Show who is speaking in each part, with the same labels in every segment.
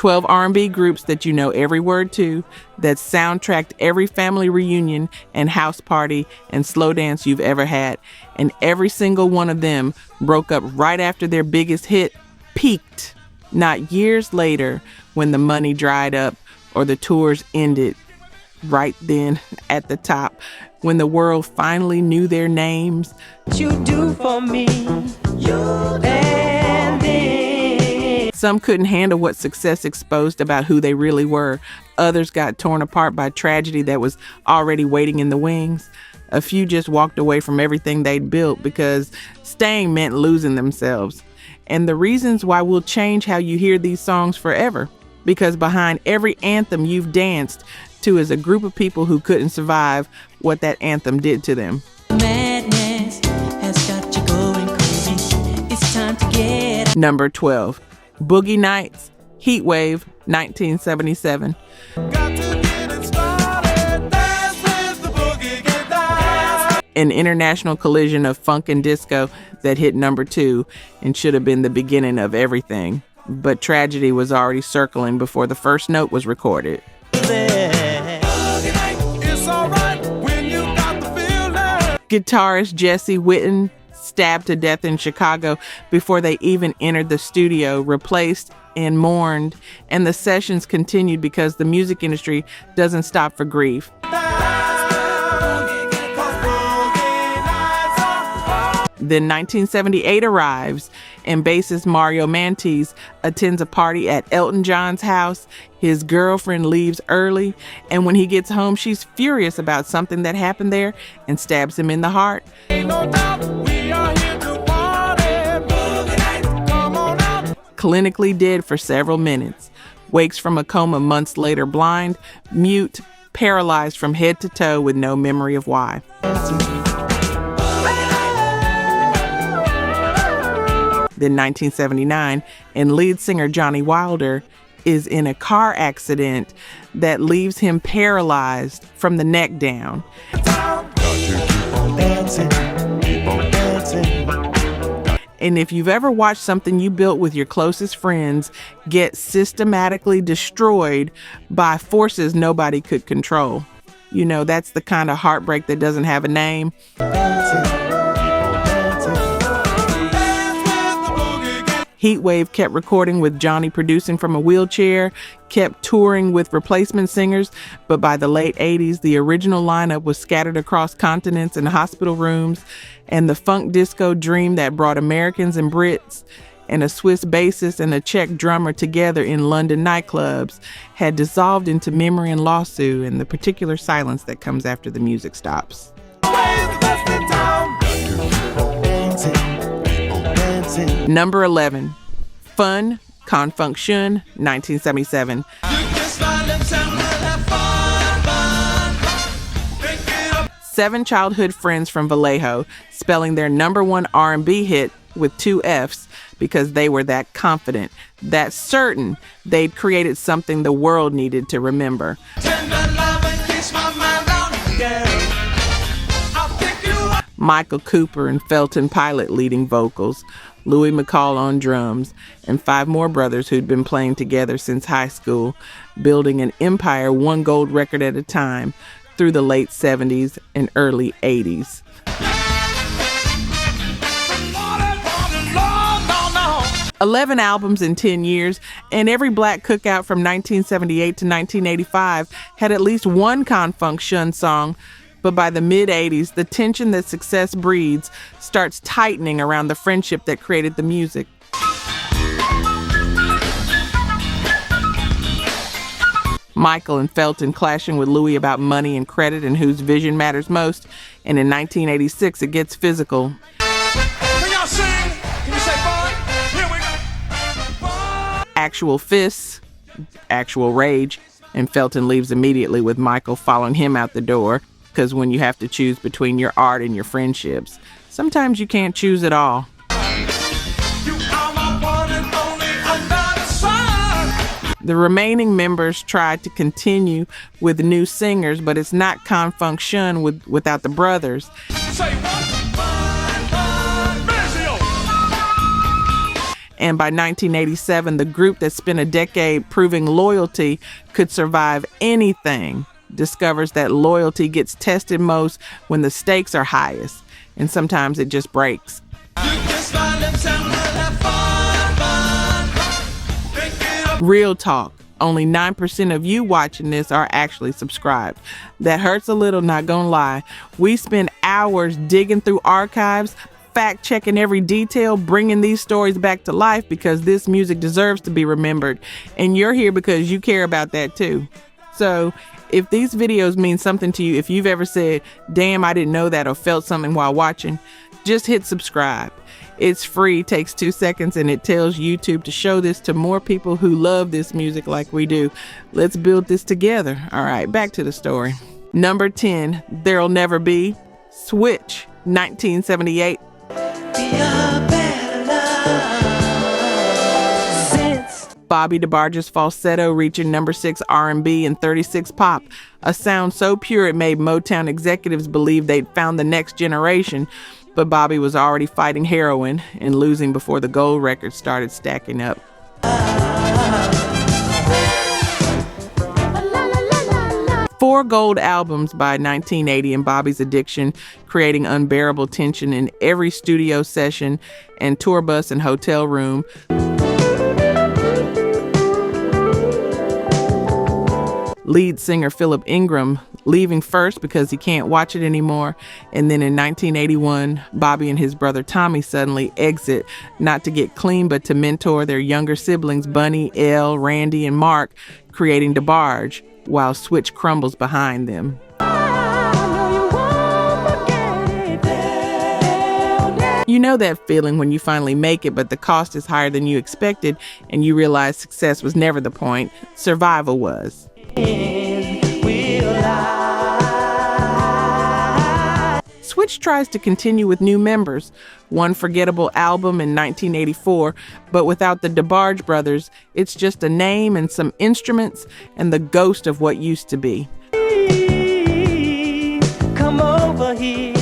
Speaker 1: 12 R&B groups that you know every word to, that soundtracked every family reunion and house party and slow dance you've ever had. And every single one of them broke up right after their biggest hit peaked, not years later when the money dried up or the tours ended. Right then at the top, when the world finally knew their names.
Speaker 2: You do for me, you and me.
Speaker 1: Some couldn't handle what success exposed about who they really were. Others got torn apart by tragedy that was already waiting in the wings. A few just walked away from everything they'd built because staying meant losing themselves. And the reasons why will change how you hear these songs forever. Because behind every anthem you've danced to is a group of people who couldn't survive what that anthem did to them.
Speaker 2: Madness has got you going crazy. It's time to get
Speaker 1: Number 12, Boogie Nights, Heatwave, 1977. An international collision of funk and disco that hit number 2 and should have been the beginning of everything. But tragedy was already circling before the first note was recorded. Guitarist Jesse Witten stabbed to death in Chicago before they even entered the studio, replaced and mourned, and the sessions continued because the music industry doesn't stop for grief. Then 1978 arrives, and bassist Mario Mantis attends a party at Elton John's house. His girlfriend leaves early, and when he gets home, she's furious about something that happened there and stabs him in the heart.
Speaker 3: Ain't no doubt we are here to party. Boogie nights, come on out.
Speaker 1: Clinically dead for several minutes. Wakes from a coma months later, blind, mute, paralyzed from head to toe with no memory of why. Then 1979, and lead singer Johnny Wilder is in a car accident that leaves him paralyzed from the neck down. And if you've ever watched something you built with your closest friends get systematically destroyed by forces nobody could control, you know, that's the kind of heartbreak that doesn't have a name. Heatwave kept recording with Johnny producing from a wheelchair, kept touring with replacement singers, but by the late 80s, the original lineup was scattered across continents and hospital rooms, and the funk disco dream that brought Americans and Brits and a Swiss bassist and a Czech drummer together in London nightclubs had dissolved into memory and lawsuit and the particular silence that comes after the music stops. Number 11, Fun, Funk Shun, 1977. Seven childhood friends from Vallejo spelling their number 1 R&B hit with 2 F's because they were that confident, that certain they'd created something the world needed to remember. Michael Cooper and Felton Pilot leading vocals, Louis McCall on drums, and 5 more brothers who'd been playing together since high school, building an empire one gold record at a time through the late 70s and early 80s. "11 albums in 10 years, and every black cookout from 1978 to 1985 had at least one Funk Shun song. But by the mid-80s, the tension that success breeds starts tightening around the friendship that created the music. Michael and Felton clashing with Louis about money and credit and whose vision matters most. And in 1986, it gets physical.
Speaker 3: Can y'all sing? Can you say fun? Here we go. Fun.
Speaker 1: Actual fists, actual rage, and Felton leaves immediately with Michael following him out the door. Because when you have to choose between your art and your friendships, sometimes you can't choose it all. The remaining members tried to continue with new singers, but it's not Funk Shun without the brothers. And by 1987, the group that spent a decade proving loyalty could survive anything discovers that loyalty gets tested most when the stakes are highest, and sometimes it just breaks. Real talk. Only 9% of you watching this are actually subscribed. That hurts a little, not gonna lie. We spend hours digging through archives, fact-checking every detail, bringing these stories back to life because this music deserves to be remembered. And you're here because you care about that too. So if these videos mean something to you, if you've ever said, damn, I didn't know that, or felt something while watching, just hit subscribe. It's free, takes 2 seconds, and it tells YouTube to show this to more people who love this music like we do. Let's build this together. All right, back to the story. Number 10, There'll Never Be. Switch, 1978. Bobby DeBarge's falsetto reaching number 6 R&B and 36 pop, a sound so pure it made Motown executives believe they'd found the next generation, but Bobby was already fighting heroin and losing before the gold records started stacking up. 4 gold albums by 1980 in Bobby's addiction, creating unbearable tension in every studio session and tour bus and hotel room. Lead singer Philip Ingram leaving first because he can't watch it anymore. And then in 1981, Bobby and his brother Tommy suddenly exit, not to get clean, but to mentor their younger siblings, Bunny, Elle, Randy, and Mark, creating DeBarge, while Switch crumbles behind them. You know that feeling when you finally make it, but the cost is higher than you expected, and you realize success was never the point. Survival was. Switch tries to continue with new members. One forgettable album in 1984, but without the DeBarge brothers, it's just a name and some instruments and the ghost of what used to be. Come over here.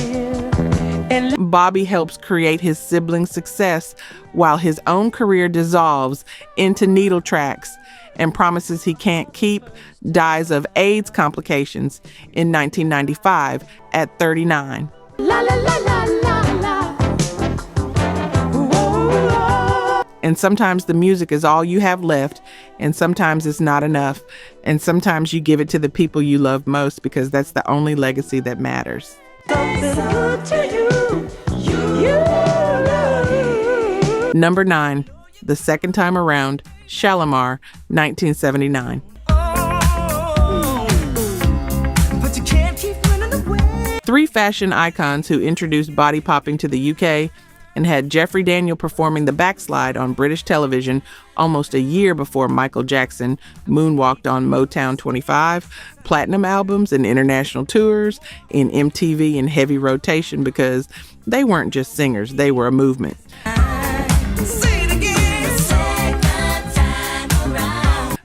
Speaker 1: Bobby helps create his siblings' success while his own career dissolves into needle tracks and promises he can't keep, dies of AIDS complications in 1995 at 39. La, la, la, la, la, la. And sometimes the music is all you have left, and sometimes it's not enough, and sometimes you give it to the people you love most because that's the only legacy that matters. Number 9, the second time around, Shalamar, 1979. Three fashion icons who introduced body popping to the UK and had Jeffrey Daniel performing the backslide on British television almost a year before Michael Jackson moonwalked on Motown 25, platinum albums and international tours, in MTV in heavy rotation because they weren't just singers, they were a movement.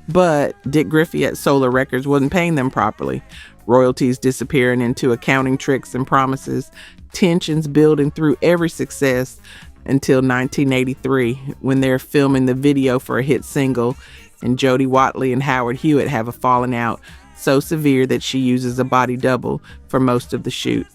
Speaker 1: But Dick Griffey at Solar Records wasn't paying them properly. Royalties disappearing into accounting tricks and promises, tensions building through every success until 1983 when they're filming the video for a hit single and Jody Watley and Howard Hewitt have a falling out so severe that she uses a body double for most of the shoot.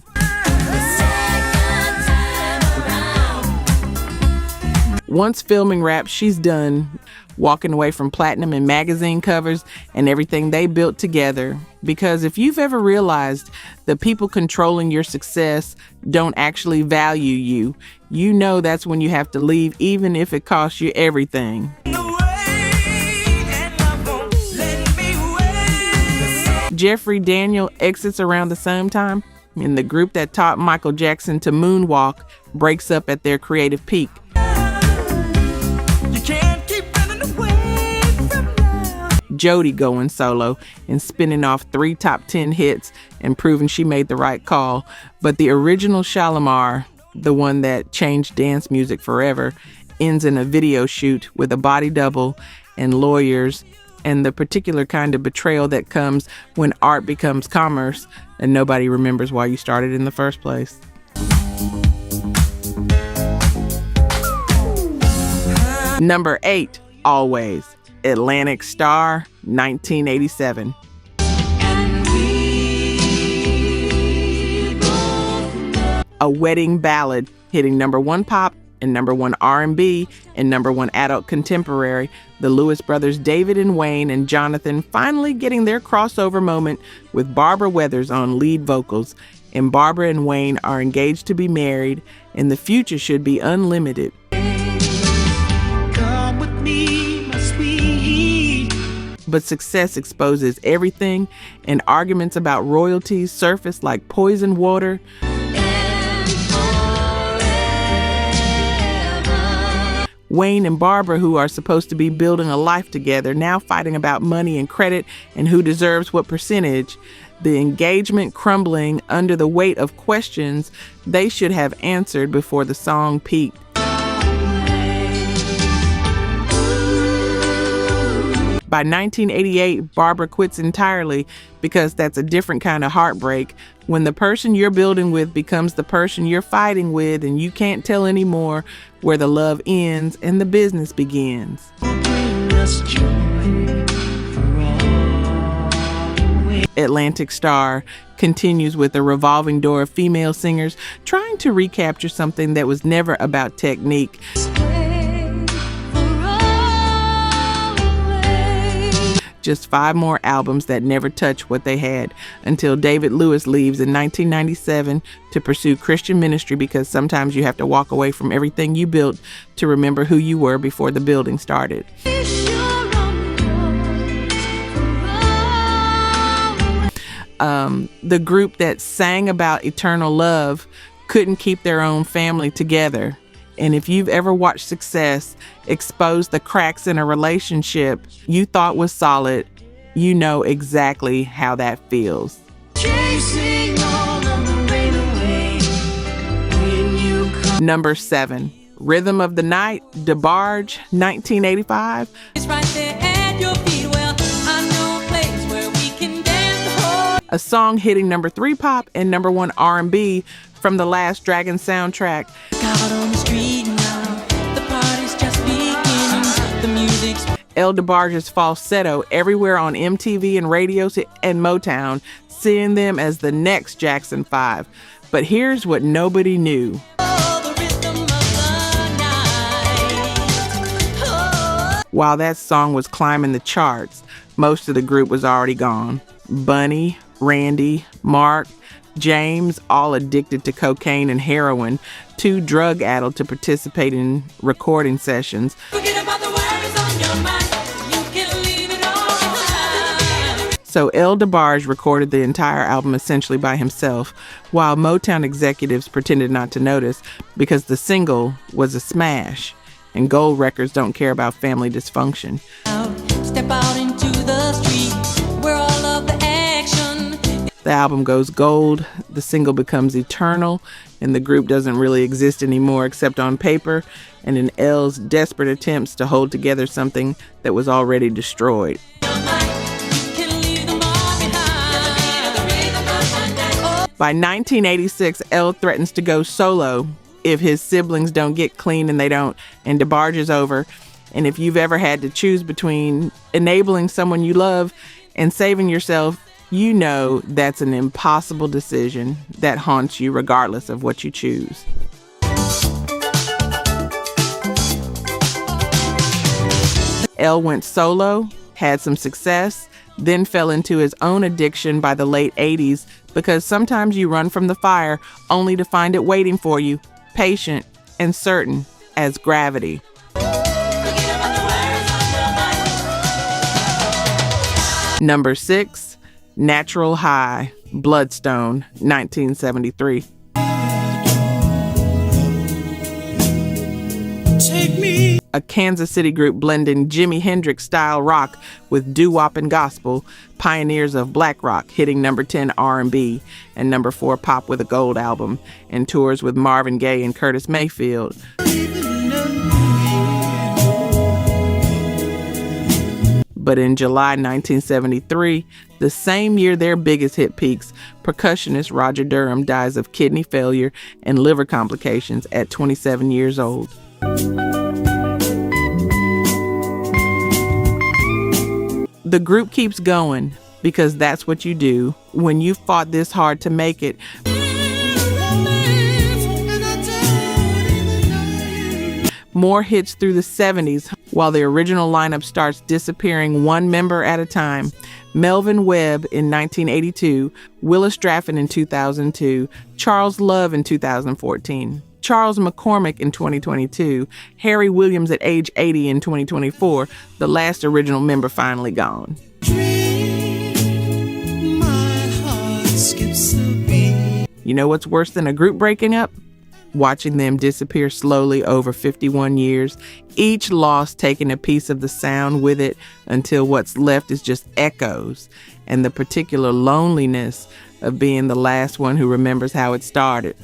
Speaker 1: Once filming wraps, she's done, walking away from platinum and magazine covers and everything they built together. Because if you've ever realized the people controlling your success don't actually value you, you know that's when you have to leave, even if it costs you everything. Jeffrey Daniel exits around the same time, and the group that taught Michael Jackson to moonwalk breaks up at their creative peak. Jody going solo and spinning off 3 top 10 hits and proving she made the right call. But the original Shalamar, the one that changed dance music forever, ends in a video shoot with a body double and lawyers and the particular kind of betrayal that comes when art becomes commerce and nobody remembers why you started in the first place. Number 8, Always, Atlantic Starr, 1987. A wedding ballad, hitting number 1 pop and number 1 R&B and number 1 adult contemporary. The Lewis brothers David and Wayne and Jonathan finally getting their crossover moment with Barbara Weathers on lead vocals. And Barbara and Wayne are engaged to be married, and the future should be unlimited.
Speaker 2: Come with me, my sweet.
Speaker 1: But success exposes everything, and arguments about royalties surface like poison water. Wayne and Barbara, who are supposed to be building a life together, now fighting about money and credit and who deserves what percentage. The engagement crumbling under the weight of questions they should have answered before the song peaked. By 1988, Barbara quits entirely because that's a different kind of heartbreak. When the person you're building with becomes the person you're fighting with, and you can't tell anymore where the love ends and the business begins. Atlantic Starr continues with a revolving door of female singers trying to recapture something that was never about technique. Just 5 more albums that never touch what they had until David Lewis leaves in 1997 to pursue Christian ministry, because sometimes you have to walk away from everything you built to remember who you were before the building started. The group that sang about eternal love couldn't keep their own family together. And if you've ever watched success expose the cracks in a relationship you thought was solid, you know exactly how that feels. Number 7, Rhythm of the Night, DeBarge, 1985.
Speaker 2: It's right there at your feet. Well, I know a place where we can dance the whole.
Speaker 1: A song hitting number 3 pop and number 1 R&B from the Last Dragon soundtrack.
Speaker 2: Out on the street now, the party's just beginning. The music's
Speaker 1: DeBarge's falsetto everywhere on MTV and radios and Motown, seeing them as the next Jackson 5. But here's what nobody knew.
Speaker 2: the rhythm of the night.
Speaker 1: While that song was climbing the charts, most of the group was already gone. Bunny, Randy, Mark, James, all addicted to cocaine and heroin, too drug-addled to participate in recording sessions.
Speaker 2: Forget about the worries on your mind. You can leave it all behind.
Speaker 1: So DeBarge recorded the entire album essentially by himself, while Motown executives pretended not to notice because the single was a smash, and gold records don't care about family dysfunction.
Speaker 2: Step out into the street where all of the action.
Speaker 1: The album goes gold, the single becomes eternal, and the group doesn't really exist anymore except on paper and in L's desperate attempts to hold together something that was already destroyed. By 1986, L threatens to go solo if his siblings don't get clean, and they don't, and DeBarge is over. And if you've ever had to choose between enabling someone you love and saving yourself, you know that's an impossible decision that haunts you regardless of what you choose. L went solo, had some success, then fell into his own addiction by the late 80s, because sometimes you run from the fire only to find it waiting for you, patient and certain as gravity. Number 6, Natural High, Bloodstone, 1973.
Speaker 2: Take me.
Speaker 1: A Kansas City group blending Jimi Hendrix-style rock with doo-wop and gospel, pioneers of black rock, hitting number 10 R&B and number 4 pop with a gold album, and tours with Marvin Gaye and Curtis Mayfield. But in July 1973, the same year their biggest hit peaks, percussionist Roger Durham dies of kidney failure and liver complications at 27 years old. The group keeps going because that's what you do when you fought this hard to make it. More hits through the 70s while the original lineup starts disappearing one member at a time. Melvin Webb in 1982, Willis Draffin in 2002, Charles Love in 2014, Charles McCormick in 2022, Harry Williams at age 80 in 2024, the last original member finally gone. You know what's worse than a group breaking up? Watching them disappear slowly over 51 years, each loss taking a piece of the sound with it until what's left is just echoes and the particular loneliness of being the last one who remembers how it started.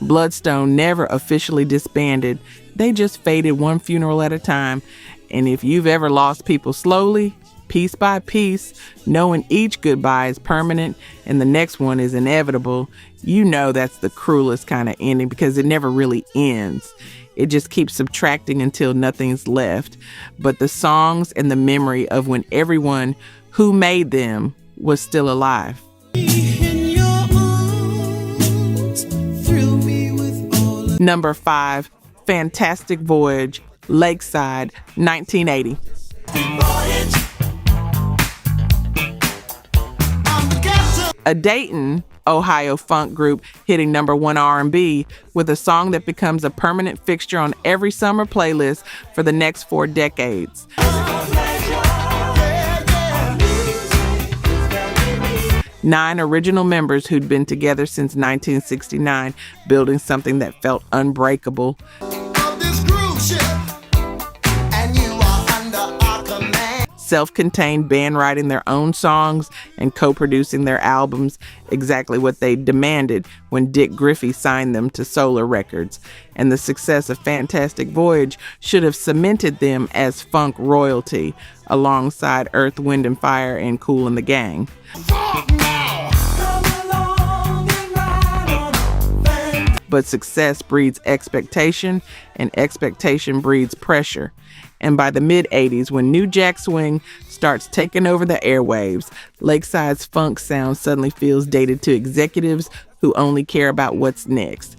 Speaker 1: Bloodstone never officially disbanded. They just faded one funeral at a time. And if you've ever lost people slowly, piece by piece, knowing each goodbye is permanent and the next one is inevitable, you know that's the cruelest kind of ending because it never really ends. It just keeps subtracting until nothing's left. But the songs and the memory of when everyone who made them was still alive. Number 5, Fantastic Voyage, Lakeside, 1980. A Dayton, Ohio funk group hitting number 1 R&B with a song that becomes a permanent fixture on every summer playlist for the next 4 decades. 9 original members who'd been together since 1969, building something that felt unbreakable. Self-contained band writing their own songs and co-producing their albums, exactly what they demanded when Dick Griffey signed them to Solar Records. And the success of Fantastic Voyage should have cemented them as funk royalty alongside Earth, Wind and Fire and Kool and the Gang. But success breeds expectation, and expectation breeds pressure. And by the mid-'80s, when New Jack Swing starts taking over the airwaves, Lakeside's funk sound suddenly feels dated to executives who only care about what's next.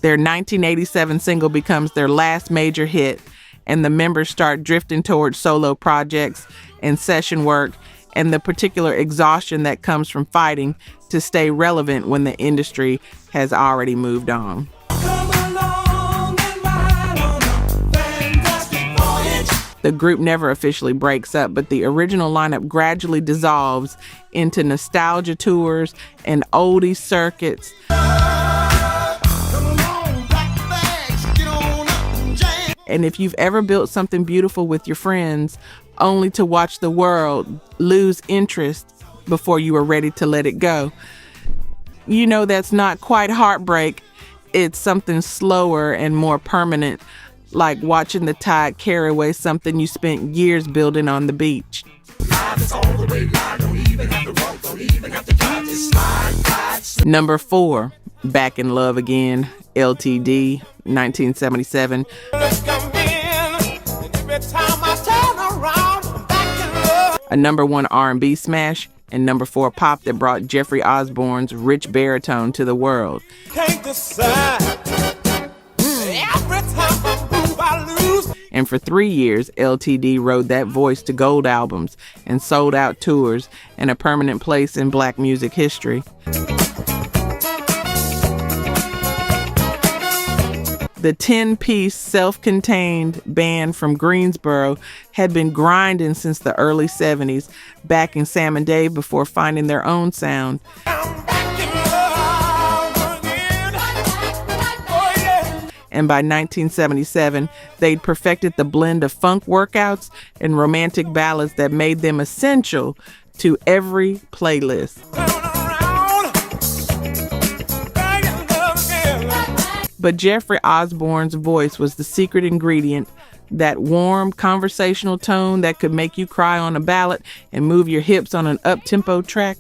Speaker 1: Their 1987 single becomes their last major hit, and the members start drifting towards solo projects and session work and the particular exhaustion that comes from fighting to stay relevant when the industry has already moved on. The group never officially breaks up, but the original lineup gradually dissolves into nostalgia tours and oldie circuits. And if you've ever built something beautiful with your friends, only to watch the world lose interest before you were ready to let it go, you know that's not quite heartbreak. It's something slower and more permanent, like watching the tide carry away something you spent years building on the beach. Number 4, Back in Love Again, L.T.D, 1977. A number 1 R&B smash and number 4 pop that brought Jeffrey Osborne's rich baritone to the world. And for 3 years, L.T.D rode that voice to gold albums and sold out tours and a permanent place in black music history. The 10-piece self-contained band from Greensboro had been grinding since the early 70s, backing Sam and Dave before finding their own sound. And by 1977, they'd perfected the blend of funk workouts and romantic ballads that made them essential to every playlist. But Jeffrey Osborne's voice was the secret ingredient, that warm conversational tone that could make you cry on a ballad and move your hips on an up-tempo track.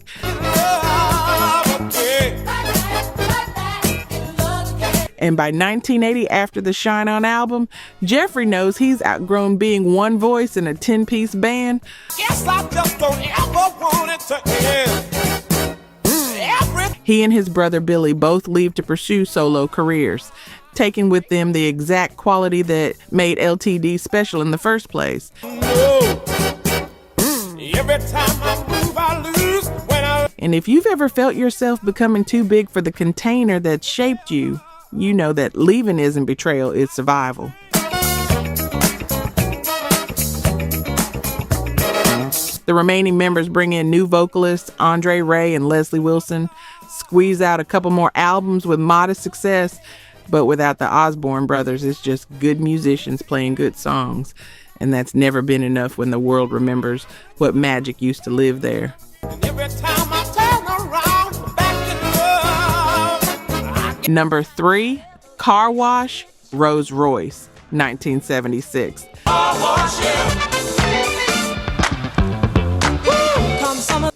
Speaker 1: And by 1980, after the Shine On album, Jeffrey knows he's outgrown being one voice in a 10-piece band.
Speaker 3: Guess I just don't ever want it to end.
Speaker 1: He and his brother Billy both leave to pursue solo careers, taking with them the exact quality that made L.T.D special in the first place.
Speaker 3: Every time I move, I lose.
Speaker 1: And if you've ever felt yourself becoming too big for the container that shaped you, you know that leaving isn't betrayal, it's survival. The remaining members bring in new vocalists, Andre Ray and Leslie Wilson, squeeze out a couple more albums with modest success, but without the Osborne brothers, it's just good musicians playing good songs. And that's never been enough when the world remembers what magic used to live there.
Speaker 3: Every time I turn around, back in love.
Speaker 1: Number 3, Car Wash, Rose Royce, 1976.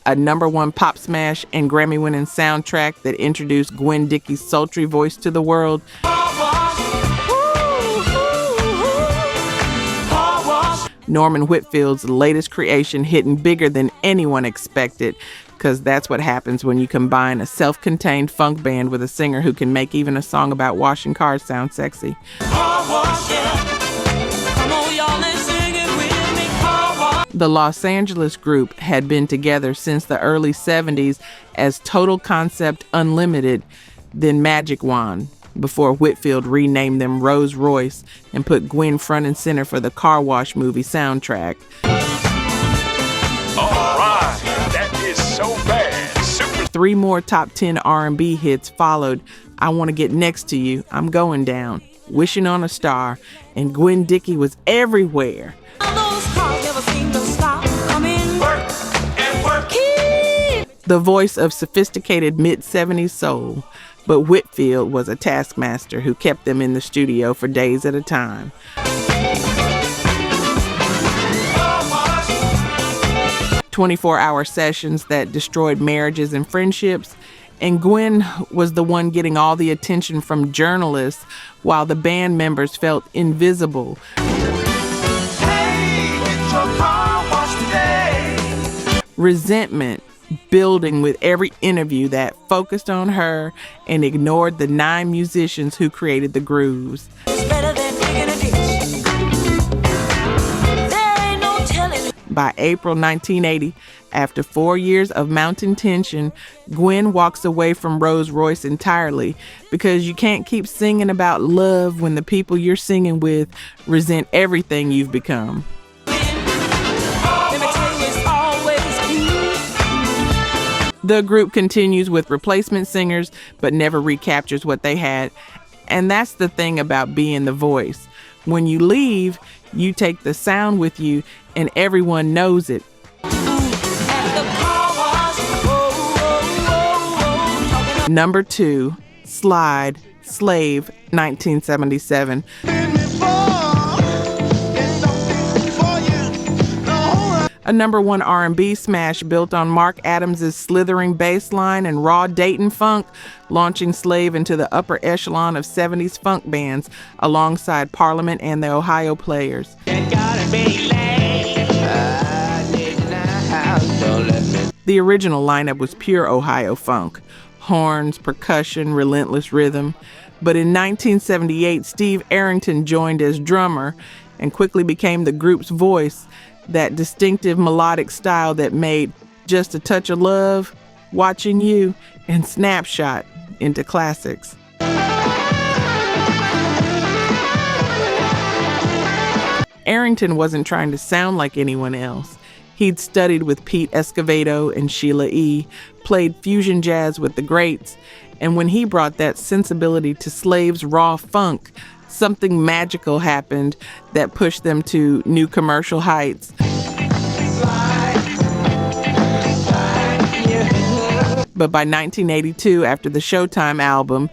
Speaker 1: A number 1 pop smash and Grammy-winning soundtrack that introduced Gwen Dickey's sultry voice to the world. Norman Whitfield's latest creation hitting bigger than anyone expected, because that's what happens when you combine a self-contained funk band with a singer who can make even a song about washing cars sound sexy. The Los Angeles group had been together since the early 70s as Total Concept Unlimited, then Magic Wand, before Whitfield renamed them Rose Royce and put Gwen front and center for the Car Wash movie soundtrack.
Speaker 4: All right, that is so bad. Super.
Speaker 1: 3 more top 10 R&B hits followed: I Want to Get Next to You, I'm Going Down, Wishing on a Star, and Gwen Dickey was everywhere. The voice of sophisticated mid-70s soul, but Whitfield was a taskmaster who kept them in the studio for days at a time. "24-hour sessions that destroyed marriages and friendships, and Gwen was the one getting all the attention from journalists while the band members felt invisible.
Speaker 3: Hey, get your car washed today.
Speaker 1: Resentment building with every interview that focused on her and ignored the 9 musicians who created the grooves. By April 1980, after 4 years of mounting tension, Gwen walks away from Rose Royce entirely, because you can't keep singing about love when the people you're singing with resent everything you've become. The group continues with replacement singers, but never recaptures what they had. And that's the thing about being the voice. When you leave, you take the sound with you, and everyone knows it. Number 2, Slide, Slave, 1977. A number 1 R&B smash built on Mark Adams' slithering bass line and raw Dayton funk, launching Slave into the upper echelon of 70s funk bands alongside Parliament and the Ohio Players. The original lineup was pure Ohio funk, horns, percussion, relentless rhythm. But in 1978, Steve Arrington joined as drummer and quickly became the group's voice, that distinctive melodic style that made Just a Touch of Love, Watching You, and Snapshot into classics. Arrington wasn't trying to sound like anyone else. He'd studied with Pete Escovedo and Sheila E., played fusion jazz with the greats, and when he brought that sensibility to Slave's raw funk, something magical happened that pushed them to new commercial heights. But by 1982, after the Showtime album,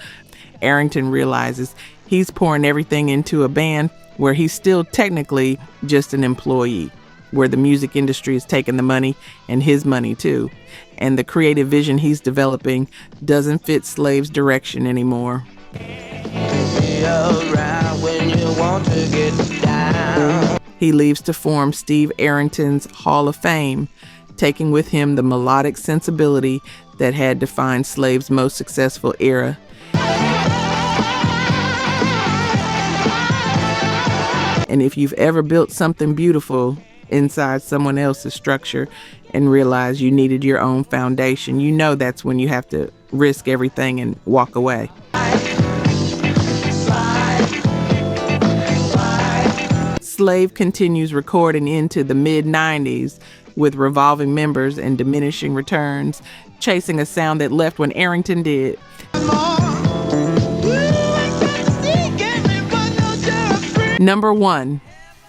Speaker 1: Arrington realizes he's pouring everything into a band where he's still technically just an employee, where the music industry is taking the money and his money too. And the creative vision he's developing doesn't fit Slave's direction anymore.
Speaker 5: around when you want to get down.
Speaker 1: He leaves to form Steve Arrington's Hall of Fame, taking with him the melodic sensibility that had defined Slave's most successful era. And if you've ever built something beautiful inside someone else's structure and realized you needed your own foundation, you know that's when you have to risk everything and walk away. Slave continues recording into the mid-90s with revolving members and diminishing returns, chasing a sound that left when Arrington did. Number 1,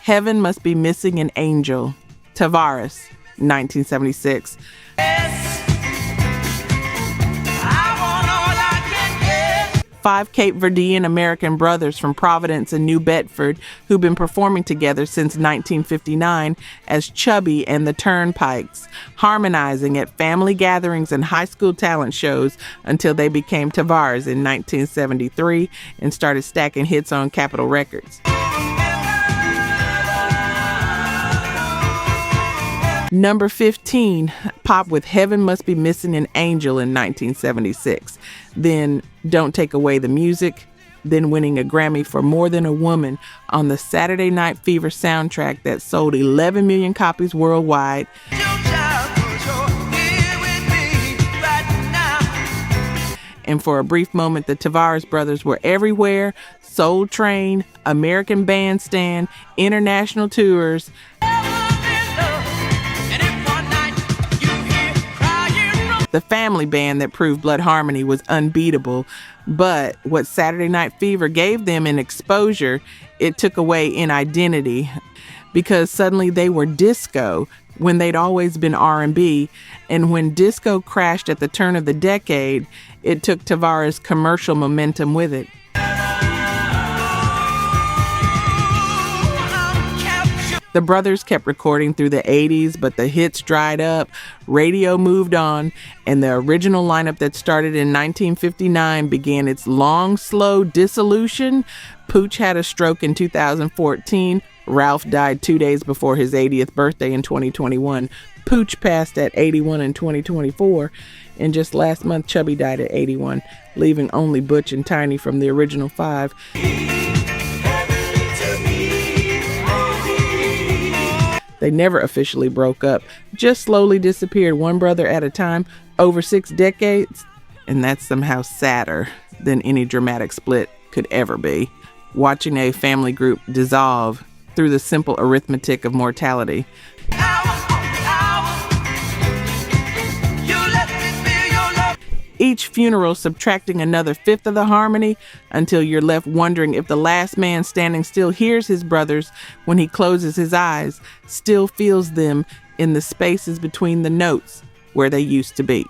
Speaker 1: Heaven Must Be Missing an Angel, Tavares, 1976. Five Cape Verdean American brothers from Providence and New Bedford who've been performing together since 1959 as Chubby and the Turnpikes, harmonizing at family gatherings and high school talent shows until they became Tavares in 1973 and started stacking hits on Capitol Records. Number 15, Pop with Heaven Must Be Missing an Angel in 1976. Then Don't Take Away the Music. Then winning a Grammy for More Than a Woman on the Saturday Night Fever soundtrack that sold 11 million copies worldwide. And for a brief moment, the Tavares brothers were everywhere: Soul Train, American Bandstand, international tours. The family band that proved Blood Harmony was unbeatable, but what Saturday Night Fever gave them in exposure, it took away in identity, because suddenly they were disco when they'd always been R&B, and when disco crashed at the turn of the decade, it took Tavares' commercial momentum with it. The brothers kept recording through the 80s, but the hits dried up, radio moved on, and the original lineup that started in 1959 began its long, slow dissolution. Pooch had a stroke in 2014. Ralph died 2 days before his 80th birthday in 2021. Pooch passed at 81 in 2024. And just last month, Chubby died at 81, leaving only Butch and Tiny from the original five. They never officially broke up, just slowly disappeared one brother at a time over 6 decades, and that's somehow sadder than any dramatic split could ever be. Watching a family group dissolve through the simple arithmetic of mortality. Each funeral subtracting another fifth of the harmony until you're left wondering if the last man standing still hears his brothers when he closes his eyes, still feels them in the spaces between the notes where they used to be.